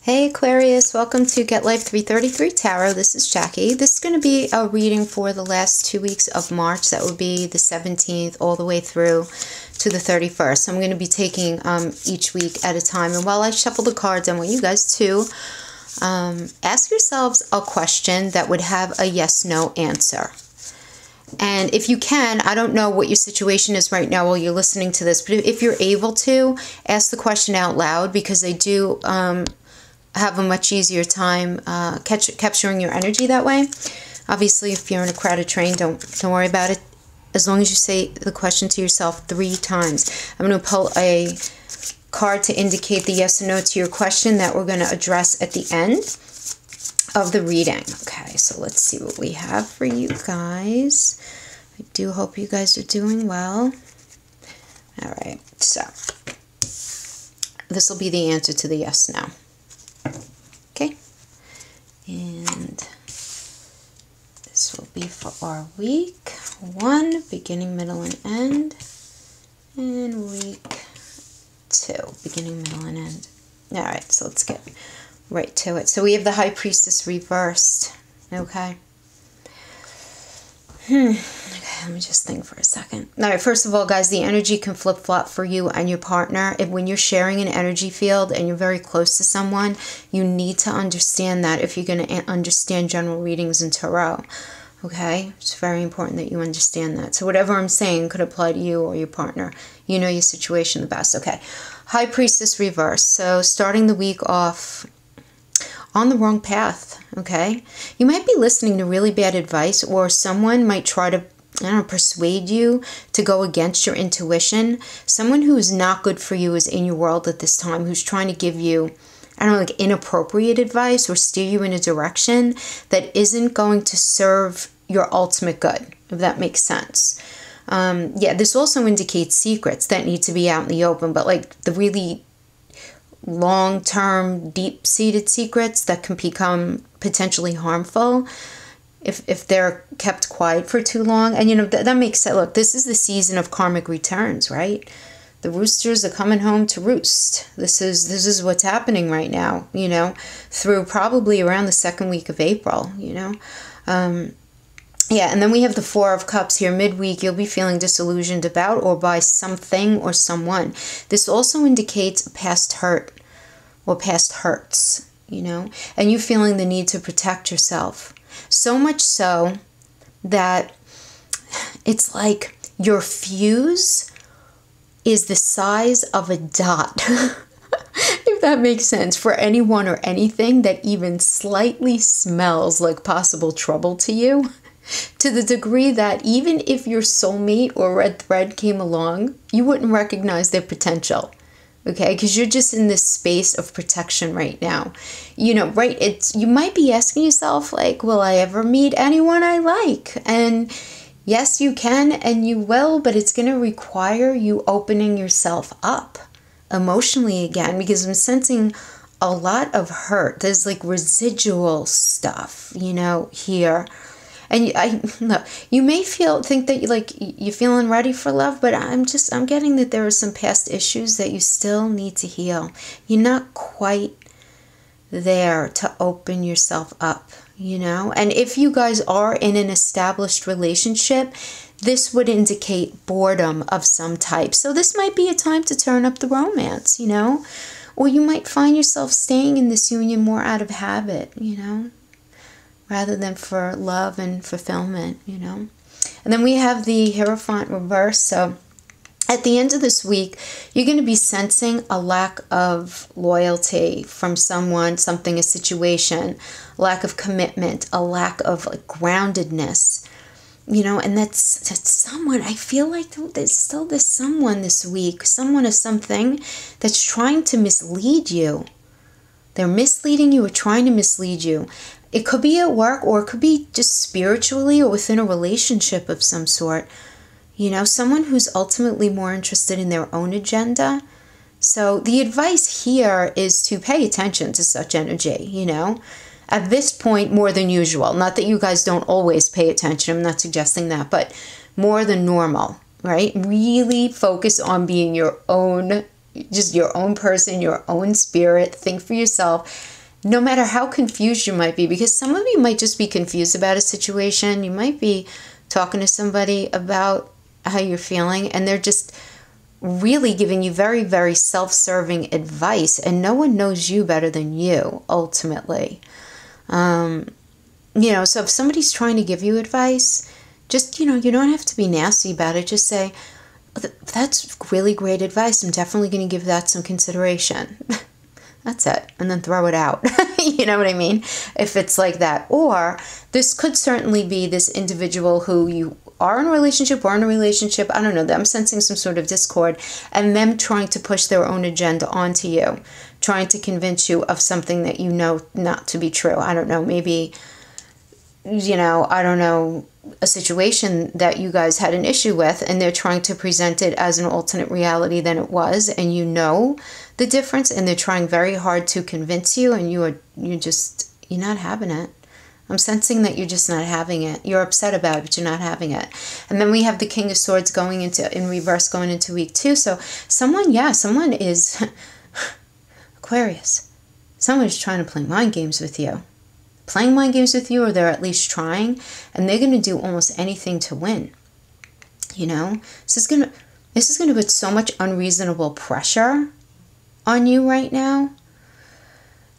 Hey Aquarius, welcome to Get Life 333 Tarot. This is Jackie. This is going to be a reading for the last 2 weeks of March. That would be the 17th all the way through to the 31st. I'm going to be taking each week at a time. And while I shuffle the cards, I want you guys to ask yourselves a question that would have a yes-no answer. And if you can, I don't know what your situation is right now while you're listening to this, but if you're able to, ask the question out loud, because they do have a much easier time capturing your energy that way. Obviously, if you're in a crowded train, don't worry about it. As long as you say the question to yourself 3 times. I'm going to pull a card to indicate the yes or no to your question that we're going to address at the end of the reading. Okay, so let's see what we have for you guys. I do hope you guys are doing well. All right, so this will be the answer to the yes now. Okay, and this will be for our week 1, beginning, middle, and end, and week 2, beginning, middle, and end. All right, so let's get right to it. So we have the High Priestess reversed. Okay. Okay, let me just think for a second. All right, first of all, guys, the energy can flip-flop for you and your partner. When you're sharing an energy field and you're very close to someone, you need to understand that if you're going to understand general readings in tarot. Okay? It's very important that you understand that. So whatever I'm saying could apply to you or your partner. You know your situation the best. Okay. High Priestess reverse. So starting the week off on the wrong path, okay? You might be listening to really bad advice, or someone might try to, I don't know, persuade you to go against your intuition. Someone who is not good for you is in your world at this time, who's trying to give you, I don't know, like inappropriate advice or steer you in a direction that isn't going to serve your ultimate good, if that makes sense. Yeah, this also indicates secrets that need to be out in the open, but like the really long-term, deep-seated secrets that can become potentially harmful if they're kept quiet for too long. And, you know, that makes sense. Look, this is the season of karmic returns, right? The roosters are coming home to roost. This is what's happening right now, you know, through probably around the 2nd week of April, you know. Yeah, and then we have the 4 of Cups here. Midweek, you'll be feeling disillusioned about or by something or someone. This also indicates a past hurt or past hurts, you know, and you feeling the need to protect yourself. So much so that it's like your fuse is the size of a dot. If that makes sense, for anyone or anything that even slightly smells like possible trouble to you. To the degree that even if your soulmate or red thread came along, you wouldn't recognize their potential, okay? Because you're just in this space of protection right now. You know, right? You might be asking yourself, like, will I ever meet anyone I like? And yes, you can and you will, but it's going to require you opening yourself up emotionally again, because I'm sensing a lot of hurt. There's like residual stuff, you know, here. And you may think that you're feeling ready for love, but I'm getting that there are some past issues that you still need to heal. You're not quite there to open yourself up, you know? And if you guys are in an established relationship, this would indicate boredom of some type. So this might be a time to turn up the romance, you know? Or you might find yourself staying in this union more out of habit, you know? Rather than for love and fulfillment, you know. And then we have the Hierophant reverse. So at the end of this week, you're going to be sensing a lack of loyalty from someone, something, a situation, lack of commitment, a lack of like groundedness, you know. And that's someone, I feel like there's still this someone this week, someone or something that's trying to mislead you. They're misleading you or trying to mislead you. It could be at work, or it could be just spiritually or within a relationship of some sort. You know, someone who's ultimately more interested in their own agenda. So the advice here is to pay attention to such energy, you know. At this point, more than usual. Not that you guys don't always pay attention. I'm not suggesting that, but more than normal, right? Really focus on being your own, just your own person, your own spirit. Think for yourself. no matter how confused you might be, because some of you might just be confused about a situation. You might be talking to somebody about how you're feeling, and they're just really giving you very, very self-serving advice, and no one knows you better than you, ultimately. So if somebody's trying to give you advice, just, you don't have to be nasty about it. Just say, that's really great advice. I'm definitely going to give that some consideration. That's it. And then throw it out. You know what I mean? If it's like that. Or this could certainly be this individual who you are in a relationship or in a relationship. I don't know. I'm sensing some sort of discord, and them trying to push their own agenda onto you, trying to convince you of something that you know not to be true. I don't know. Maybe, I don't know, a situation that you guys had an issue with, and they're trying to present it as an alternate reality than it was, and you know the difference, and they're trying very hard to convince you, and you're not having it. I'm sensing that you're just not having it. You're upset about it, but you're not having it. And then we have the King of Swords in reverse going into week 2. So someone is Aquarius. Someone is trying to play mind games with you. Playing mind games with you, or they're at least trying, and they're going to do almost anything to win. This is going to put so much unreasonable pressure on you right now.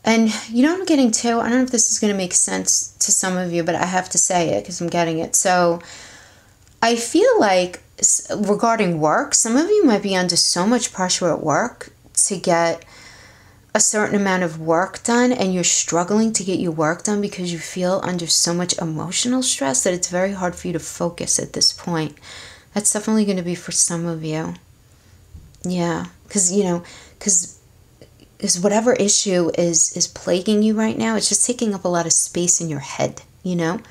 And I'm getting to, I don't know if this is going to make sense to some of you, but I have to say it because I'm getting it. So I feel like regarding work, some of you might be under so much pressure at work to get a certain amount of work done, and you're struggling to get your work done because you feel under so much emotional stress that it's very hard for you to focus at this point. That's definitely going to be for some of you. Yeah, because whatever issue is plaguing you right now, it's just taking up a lot of space in your head, and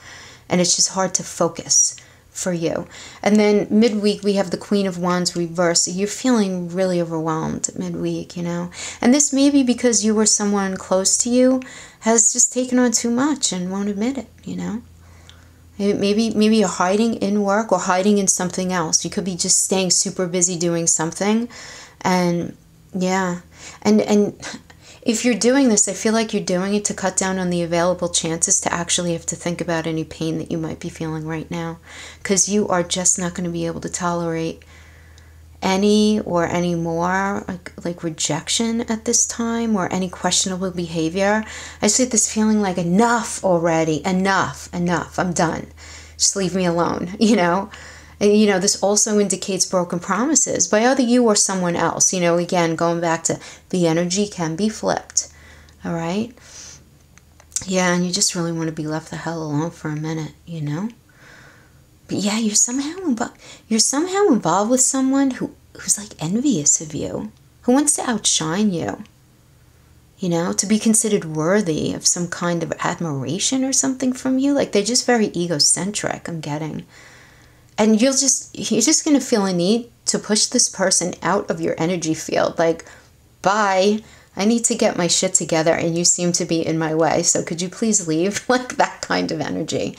it's just hard to focus for you. And then midweek, we have the Queen of Wands reverse. You're feeling really overwhelmed midweek, and this may be because you or someone close to you has just taken on too much and won't admit it, Maybe you're hiding in work or hiding in something else. You could be just staying super busy doing something. And yeah, and if you're doing this, I feel like you're doing it to cut down on the available chances to actually have to think about any pain that you might be feeling right now, because you are just not going to be able to tolerate any more like rejection at this time, or any questionable behavior. I just get this feeling like enough already, enough, I'm done. Just leave me alone, And, this also indicates broken promises by either you or someone else. Again, going back to the energy can be flipped. All right? Yeah, and you just really want to be left the hell alone for a minute, But yeah, you're somehow involved with someone who's like envious of you, who wants to outshine you. To be considered worthy of some kind of admiration or something from you. Like, they're just very egocentric, I'm getting. And you're just going to feel a need to push this person out of your energy field. Like, bye, I need to get my shit together, and you seem to be in my way. So could you please leave? Like, that kind of energy,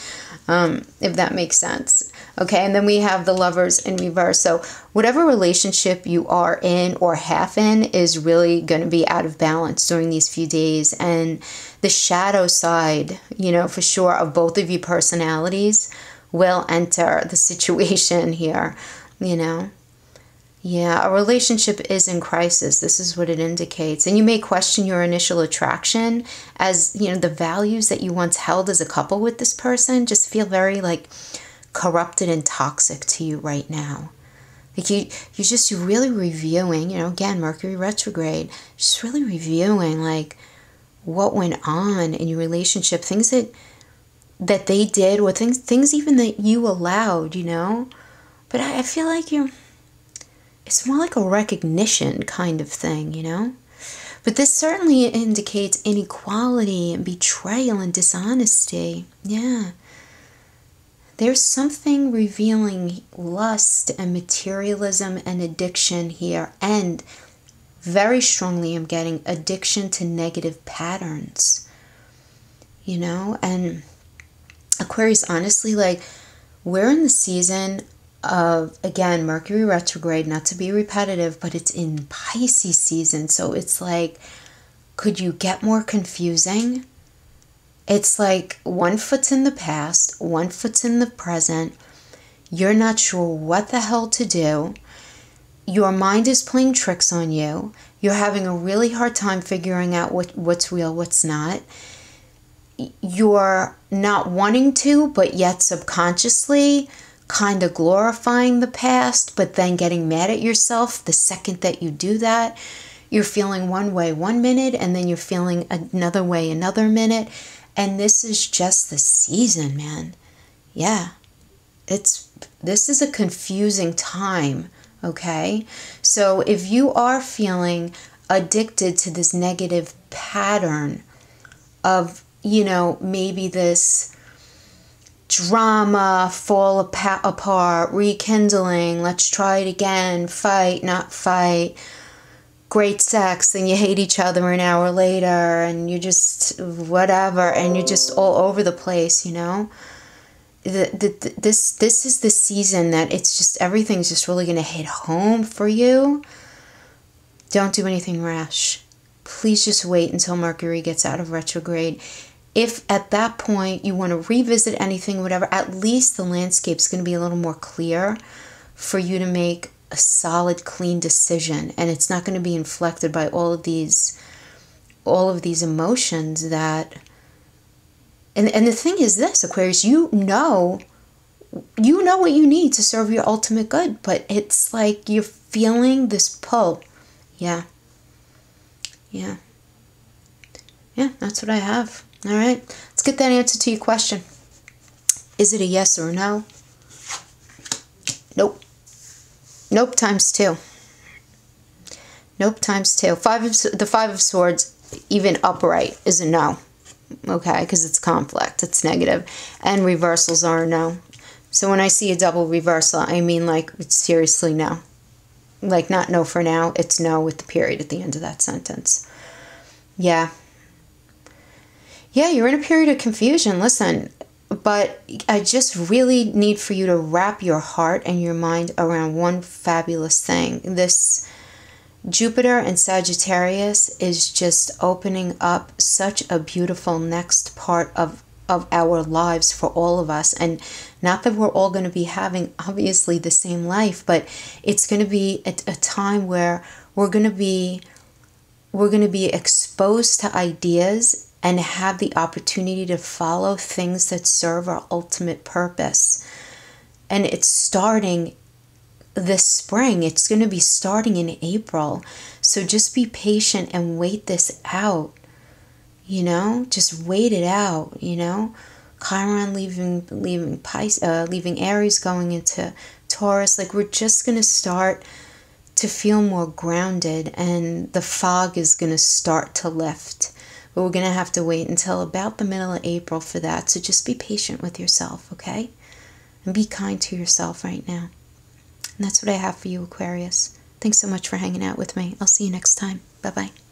if that makes sense. Okay, and then we have the Lovers in reverse. So whatever relationship you are in or half in is really going to be out of balance during these few days. And the shadow side, for sure, of both of your personalities will enter the situation here, Yeah, a relationship is in crisis. This is what it indicates. And you may question your initial attraction, as, the values that you once held as a couple with this person just feel very, corrupted and toxic to you right now. Like, you're just really reviewing, again, Mercury retrograde, just really reviewing, what went on in your relationship, things that they did, or things even that you allowed, But I feel like it's more like a recognition kind of thing, But this certainly indicates inequality and betrayal and dishonesty. Yeah. There's something revealing lust and materialism and addiction here. And very strongly, I'm getting addiction to negative patterns, And Aquarius, honestly, we're in the season of, again, Mercury retrograde, not to be repetitive, but it's in Pisces season. So it's could you get more confusing? It's like one foot's in the past, one foot's in the present. You're not sure what the hell to do. Your mind is playing tricks on you. You're having a really hard time figuring out what's real, what's not. You're not wanting to, but yet subconsciously kind of glorifying the past, but then getting mad at yourself the second that you do that. You're feeling one way one minute, and then you're feeling another way another minute. And this is just the season, man. Yeah. This is a confusing time, okay? So if you are feeling addicted to this negative pattern of, maybe this drama, fall apart, rekindling, let's try it again, fight, not fight, great sex, then you hate each other an hour later, and you just whatever, and you're just all over the place, This is the season that it's just, everything's just really going to hit home for you. Don't do anything rash. Please just wait until Mercury gets out of retrograde. If at that point you want to revisit anything, whatever, at least the landscape's going to be a little more clear for you to make a solid, clean decision. And it's not going to be inflected by all of these emotions that... And the thing is this, Aquarius, you know what you need to serve your ultimate good, but it's like you're feeling this pull. Yeah, that's what I have. All right, let's get that answer to your question. Is it a yes or a no? Nope times 2. Nope times 2. The Five of Swords, even upright, is a no. Okay, because it's conflict, it's negative, and reversals are a no. So when I see a double reversal, I mean like it's seriously no. Like not no for now, it's no with the period at the end of that sentence. Yeah, you're in a period of confusion, listen, but I just really need for you to wrap your heart and your mind around one fabulous thing. This Jupiter and Sagittarius is just opening up such a beautiful next part of our lives for all of us. And not that we're all going to be having, obviously, the same life, but it's going to be a time where we're going to be exposed to ideas and have the opportunity to follow things that serve our ultimate purpose. And it's starting this spring. It's going to be starting in April. So just be patient and wait this out. Just wait it out, Chiron leaving Aries, going into Taurus. Like, we're just going to start to feel more grounded, and the fog is going to start to lift. But we're going to have to wait until about the middle of April for that. So just be patient with yourself, okay? And be kind to yourself right now. And that's what I have for you, Aquarius. Thanks so much for hanging out with me. I'll see you next time. Bye-bye.